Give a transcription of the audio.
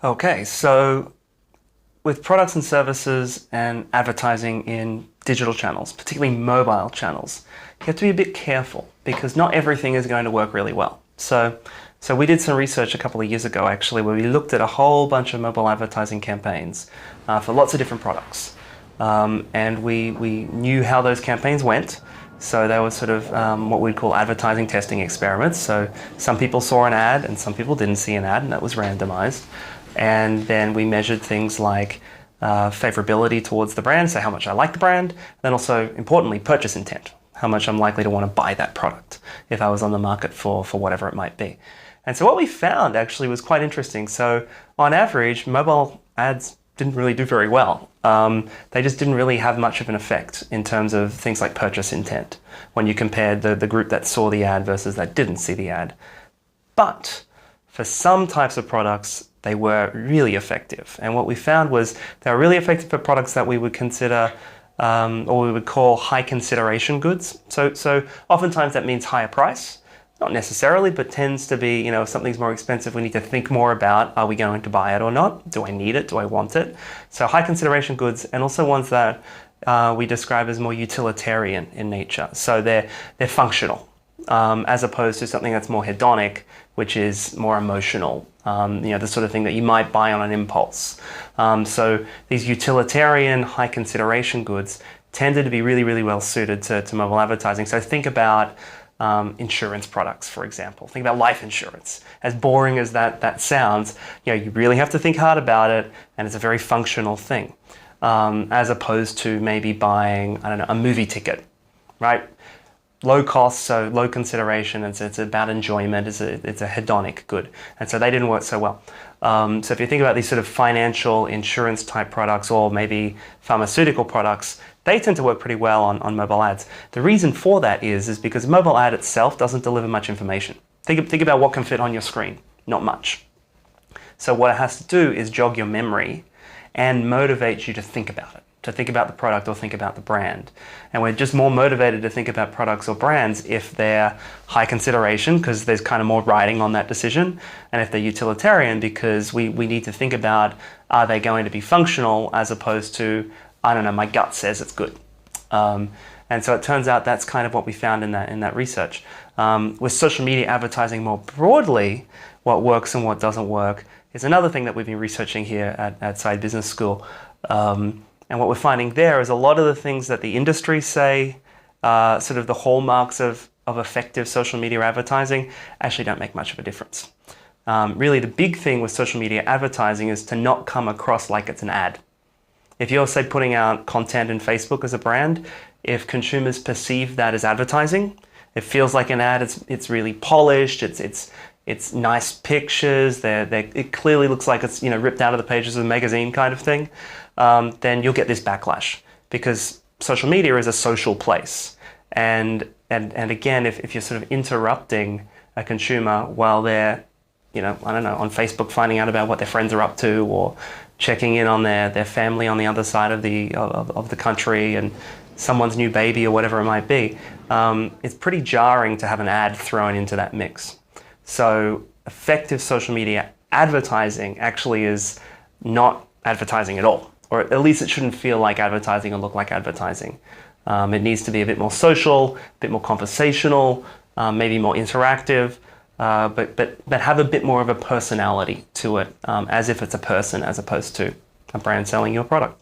Okay, so with products and services and advertising in digital channels, particularly mobile channels, you have to be a bit careful because not everything is going to work really well. So we did some research a couple of years ago actually where we looked at a whole bunch of mobile advertising campaigns for lots of different products. And we knew how those campaigns went. So they were sort of what we'd call advertising testing experiments. So some people saw an ad and some people didn't see an ad, and that was randomized. And then we measured things like favorability towards the brand, so how much I like the brand, then also importantly purchase intent, how much I'm likely to want to buy that product if I was on the market for whatever it might be. And so what we found actually was quite interesting. So on average, mobile ads didn't really do very well. They just didn't really have much of an effect in terms of things like purchase intent when you compared the group that saw the ad versus that didn't see the ad. But for some types of products, they were really effective. And what we found was they were really effective for products that we would consider or we would call high consideration goods. So oftentimes that means higher price. Not necessarily, but tends to be, if something's more expensive, we need to think more about, are we going to buy it or not? Do I need it? Do I want it? So high consideration goods, and also ones that we describe as more utilitarian in nature. So they're functional, as opposed to something that's more hedonic, which is more emotional, the sort of thing that you might buy on an impulse. So these utilitarian, high consideration goods tended to be really, really well suited to mobile advertising. So think about insurance products, for example. Think about life insurance. As boring as that sounds, you really have to think hard about it, and it's a very functional thing, as opposed to maybe buying, I don't know, a movie ticket, right? Low cost, so low consideration. It's about enjoyment. It's a hedonic good, and so they didn't work so well. So if you think about these sort of financial insurance type products or maybe pharmaceutical products, they tend to work pretty well on mobile ads. The reason for that is because mobile ad itself doesn't deliver much information. Think about what can fit on your screen. Not much. So what it has to do is jog your memory and motivate you to think about it, to think about the product or think about the brand. And we're just more motivated to think about products or brands if they're high consideration, because there's kind of more riding on that decision, and if they're utilitarian, because we need to think about, are they going to be functional, as opposed to, I don't know, my gut says it's good. And so it turns out that's kind of what we found in that research. With social media advertising more broadly, what works and what doesn't work is another thing that we've been researching here at Side Business School. And what we're finding there is a lot of the things that the industry say, sort of the hallmarks of effective social media advertising, actually don't make much of a difference. Really, the big thing with social media advertising is to not come across like it's an ad. If you're, say, putting out content in Facebook as a brand, if consumers perceive that as advertising, it feels like an ad. It's really polished. It's nice pictures. It clearly looks like it's ripped out of the pages of a magazine kind of thing. Then you'll get this backlash, because social media is a social place. And again, if you're sort of interrupting a consumer while they're, I don't know, on Facebook finding out about what their friends are up to, or checking in on their family on the other side of the country and someone's new baby or whatever it might be, it's pretty jarring to have an ad thrown into that mix. So effective social media advertising actually is not advertising at all, or at least it shouldn't feel like advertising or look like advertising. It needs to be a bit more social, a bit more conversational, maybe more interactive, but have a bit more of a personality to it, as if it's a person as opposed to a brand selling your product.